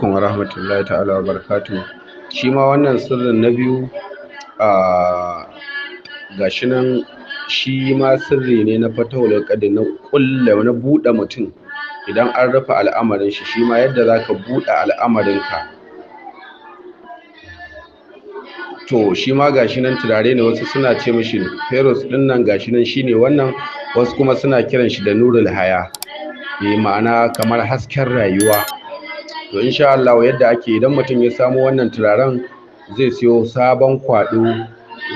alaikum wa rahmatullahi ta'ala wa barakatuh. Shi ma wannan sirrin na biyu gashi nan, shi ma sirri ne na fatahul qadr, na kulla, na buɗe mutum idan an rufe al'amarin shi. Shi ma yadda zaka buɗe al'amarinka, to shi ma gashi nan turare ne, wasu suna ce mishi Feroz din nan, gashi nan shine wannan, wasu kuma suna kiran shi da Nurul Haya, ma'ana kamar hasken rayuwa. To insha Allah yadda ake, idan mutum ya samu wannan turaren, zai siyo sabon kwado,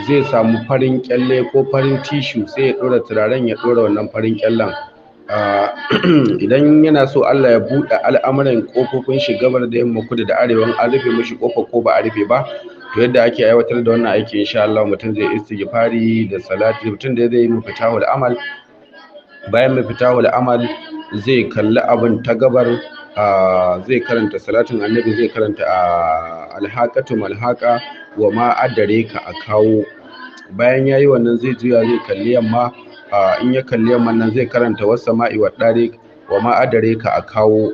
zai samu farin kyalle ko farin tishu, sai ya dora turaren, ya dora wannan farin kyallen. Idan yana so Allah ya buɗe al'amuran kofofin shi gabar da yamma, kudu da arewa, an rufe mishi kofa ko ba a rufe ba, to yadda ake aiwatar da wannan aiki, insha Allah mutum zai istighfari da salati. Mutum da zai yi mafitahul amal, bayan mafitahul amal zai kalli abin ta gabar, zai karanta salatin annabi, zai karanta alhaqatu malhaqa wa ma adraka a kawo. Bayan yayi wannan zai juya, zai kalli yamma, in ya kalli yamman nan zai karanta was-sama'i wad-dariq wa ma adraka a kawo.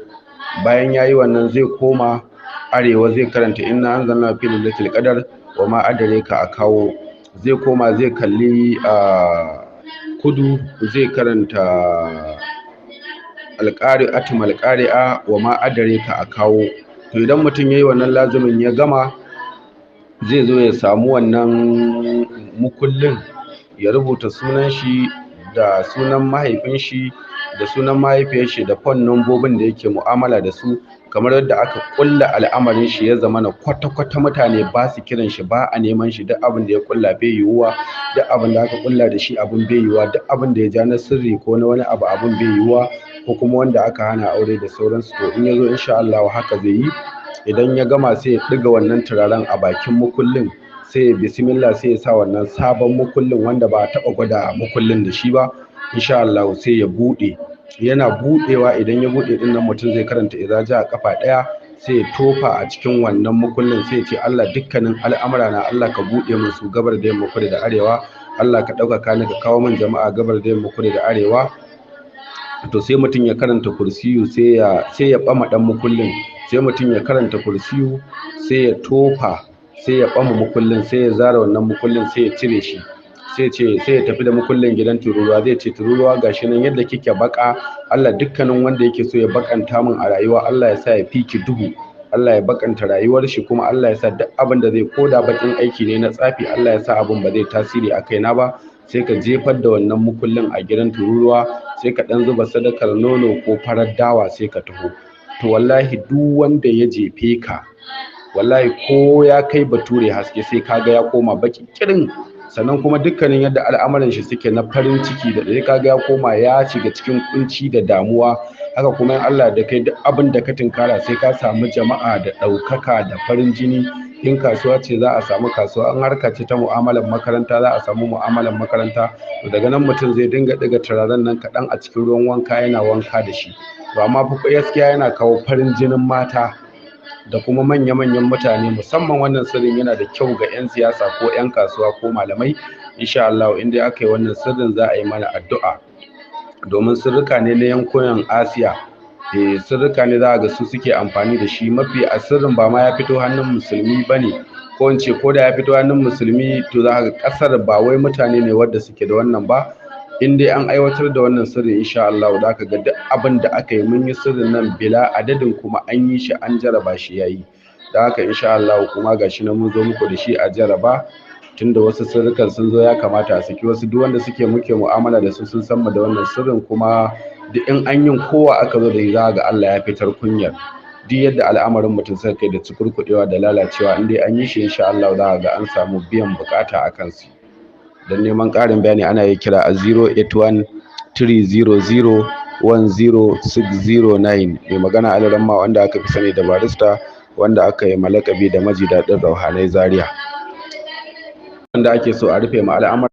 Bayan yayi wannan zai koma arewa, zai karanta inna anzalna fi lailatul qadar wa ma adraka a kawo. Zai koma zai kalli kudu, zai karanta alqari'atu malqari'a wa ma adraka a kawo. To idan mutum yayi wannan lazumin ya gama, zai zo ya samu wannan mukullin, ya rubuta sunan shi da sunan mahaifin shi da sunan mahaifiyar shi da phone nambobin da yake mu'amala da su, kamar yadda aka kulla al'amarin shi ya zama na kwata-kwata mutane ba su kiran shi, ba a neman shi, duk abin da ya kulla bai yiwuwa, duk abin da aka kulla da shi abin bai yiwuwa, duk abin da ya ja na sirri ko na wani abu abin bai yiwuwa, ko kuma wanda aka hana aure da sauransu. To in yazo insha Allah haka zai yi. Idan ya gama sai ya ɗiga wannan turaren a bakin mukullin, sai ya bismillah, sai ya sa wannan sabon mukullin wanda ba a taɓa gwada mukullin da shi ba, insha Allah sai ya buɗe. Yana buɗewa, idan ya buɗe din nan, mutum zai karanta idza ja kafa ɗaya, sai ya tofa a cikin wannan mukullin, sai ya ce Allah, dukkanin al'amura na Allah ka buɗe min su gabar da yamma, kudu da arewa. Allah ka ɗaukaka ni, ka kawo min jama'a gabar da yamma, kudu da arewa. To sai mutum ya karanta kursiyu, sai ya ɓama ɗan mukullin, sai mutum ya karanta kursiyu, sai ya tofa, sai ya ɓama mukullin, sai ya zara wannan mukullin, sai ya cire shi, sai ya tafi da mukullin gidan tururuwa. Zai ce tururuwa gashi nan yadda kike baka, Allah dukkanin wanda yake so ya bakanta min a rayuwa, Allah ya sa ya fiki duhu, Allah ya bakanta rayuwar shi, kuma Allah ya sa duk abin da zai, koda bakin aiki ne na tsafi, Allah ya sa abin ba zai tasiri a kaina ba. Sai ka jefar da wannan mukullin a gidan tururuwa, sai ka dan zuba sadakar nono ko farar dawa, sai ka taho. To wallahi duk wanda ya jefe ka, wallahi ko ya kai bature haske, sai kaga ya koma baki kirin. Sannan kuma dukkanin yadda al'amuran shi suke na farin ciki, da sai kaga ya koma ya shiga cikin kunci da damuwa. Haka kuma in Allah da kai, duk abin da ka tinkara sai ka samu jama'a da ɗaukaka da farin jini. In kasuwa ce za a samu kasuwa, in harka ce ta mu'amalar makaranta za a samu mu'amalar makaranta. To daga nan mutum zai dinga ɗiga turaren nan kaɗan a cikin ruwan wanka, yana wanka da shi. To amma fa gaskiya yana kawo farin jinin mata da kuma manya-manyan mutane. Musamman wannan sirrin yana da kyau ga 'yan siyasa ko 'yan kasuwa ko malamai. Insha Allah in dai aka yi wannan sirrin, za a yi mana addu'a, domin sirrika ne na yankunan Asiya. Sirrika ne za a ga su suke amfani da shi. Mafi a sirrin ba ma ya fito hannun musulmi ba ne, ko in ce ko da ya fito hannun musulmi, to za ga ƙasar ba wai mutane ne wadda suke da wannan ba. In dai an aiwatar da wannan sirri, insha Allah za ka ga duk abin da aka yi, mun yi sirrin nan bila adadin, kuma an yi shi, an jaraba shi yayi. Da haka insha Allah kuma gashi nan mun zo muku da shi a jaraba. Tunda wasu sirrikan sun zo, ya kamata a saki wasu. Duk wanda muke mu'amala da su sun san mu da wannan sirrin, kuma duk in an yin kowa aka zo da shi, za ga Allah ya fitar kunyar. Duk yadda al'amarin mutum sai kai da cikurkuɗewa da lalacewa, in dai an yi shi insha Allah za ga an samu biyan bukata a kansu. Don neman ƙarin bayani ana yi kira a 081 300 10609. Mai magana Alaramma, wanda aka fi sani da barista, wanda aka yi malakabi da maji daɗin rauhanai Zaria. Wanda ake so a rufe ma al'amura,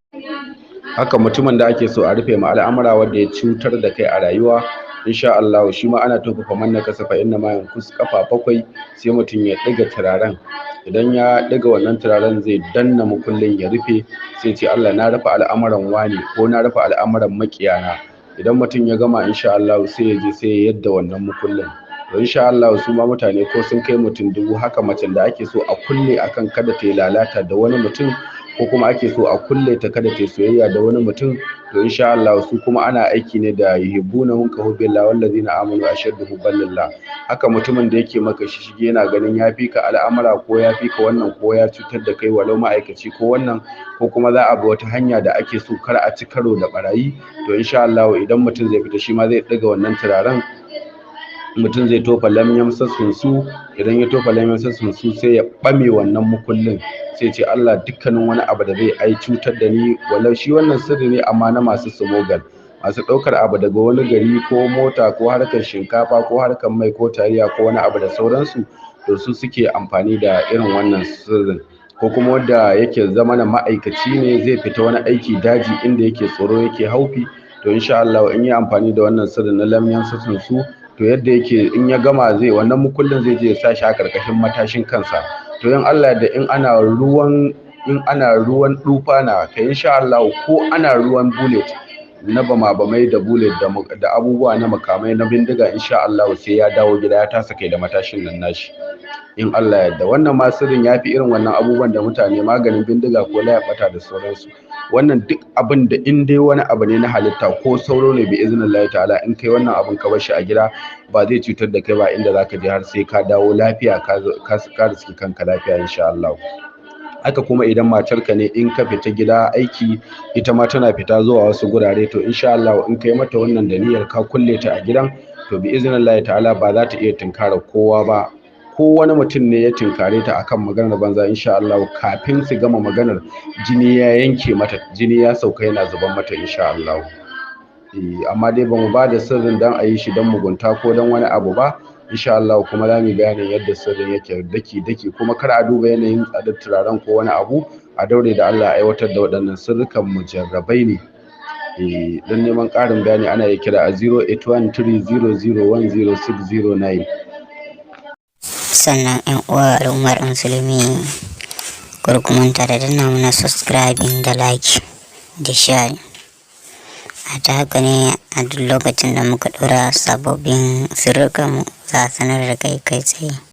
haka mutumin da ake so a rufe ma al'amura wanda ya cutar da kai a rayuwa, insha Allah shi ma ana tofa faman na kasafa inna ma yankus kafa 7, sai mutum ya ɗiga turaren. Idan ya ɗiga wannan turaren, zai danna mukullin ya rufe, sai ce Allah, na rufe al'amuran wani, ko na rufe al'amuran makiyana. Idan mutum ya gama insha Allah sai ya je sai ya yadda wannan mukullin. to insha Allah su ma mutane ko sun kai mutum 1000 haka macen da ake so a kulle akan kada ta yi lalata da wani mutum ko kuma ake so a kulle ta kada ta yi soyayya da wani mutum, to insha Allah su kuma ana aiki ne da yuhibbunahum ka hubbillah wallazina amanu ashaddu hubban lillah. Haka mutumin da yake maka shishige yana ganin ya fi ka al'amura ko ya fi ka wannan ko ya cutar da kai walau ma'aikaci ko wannan ko kuma za a bi wata hanya da ake so kar a ci karo da barayi, to insha Allah idan mutum zai fita shi ma zai ɗaga wannan turaren, mutum zai tofa lamyam sassunsu, idan ya tofa lamyam sassunsu sai ya ɓame wannan mukullin sai ce Allah dukkanin wani abu da zai ai cutar da ni, walau shi wannan sirri ne amma na masu smogal, masu ɗaukar abu daga wani gari ko mota ko harkar shinkafa ko harkar mai ko taliya ko wani abu da sauransu, to su suke amfani da irin wannan sirrin. Ko kuma wanda yake zama na ma'aikaci ne zai fita wani aiki daji inda yake tsoro yake haufi, to insha Allah in yi amfani da wannan sirrin na lamyan sassunsu, to yadda yake in ya gama zai wannan mukullin zai je ya sa shi a ƙarƙashin matashin kansa, to in Allah da in ana ruwan dufana kai insha Allah ko ana ruwan bullet na bama-bamai da bullet da abubuwa na makamai na bindiga, insha Allah sai ya dawo gida ya tasa kai da matashin nan nashi in Allah yadda. Wannan ma sirrin ya fi irin wannan abubuwan da mutane maganin bindiga ko laya bata da sauransu. Wannan duk abin da in dai wani abu ne na halitta ko sauro ne bi iznillahi ta'ala, in kai wannan abin ka bar shi a gida ba zai cutar da kai ba inda zaka je har sai ka dawo lafiya ka riski kanka lafiya insha Allah. Haka kuma idan matarka ne in ka fita gida aiki ita ma tana fita zuwa wasu gurare, to insha Allah in kai mata wannan da niyyar ka kulle ta a gidan, to bi iznillahi ta'ala ba za ta iya tinkara kowa ba, ko wani mutum ne ya tinkare ta akan maganar banza insha Allah kafin su gama maganar jini ya yanke mata, jini ya sauka yana zuban mata insha Allah. Amma dai bamu ba da sirrin dan a yi shi dan mugunta ko dan wani abu ba insha Allah, kuma za mu bayanin yadda sirrin yake daki kuma kar a duba yanayin tsadar turaren ko wani abu, a daure da Allah a aiwatar da waɗannan sirrukan mujarrabai ne. Dan neman ƙarin bayani ana iya kira a 081300100609. Sannan yan uwa al'ummar musulmi, kar ku manta da danna mana subscribing da like da share. A ta haka ne a duk lokacin da muka ɗora sababbin sirrukanmu za a sanar da kai tsaye.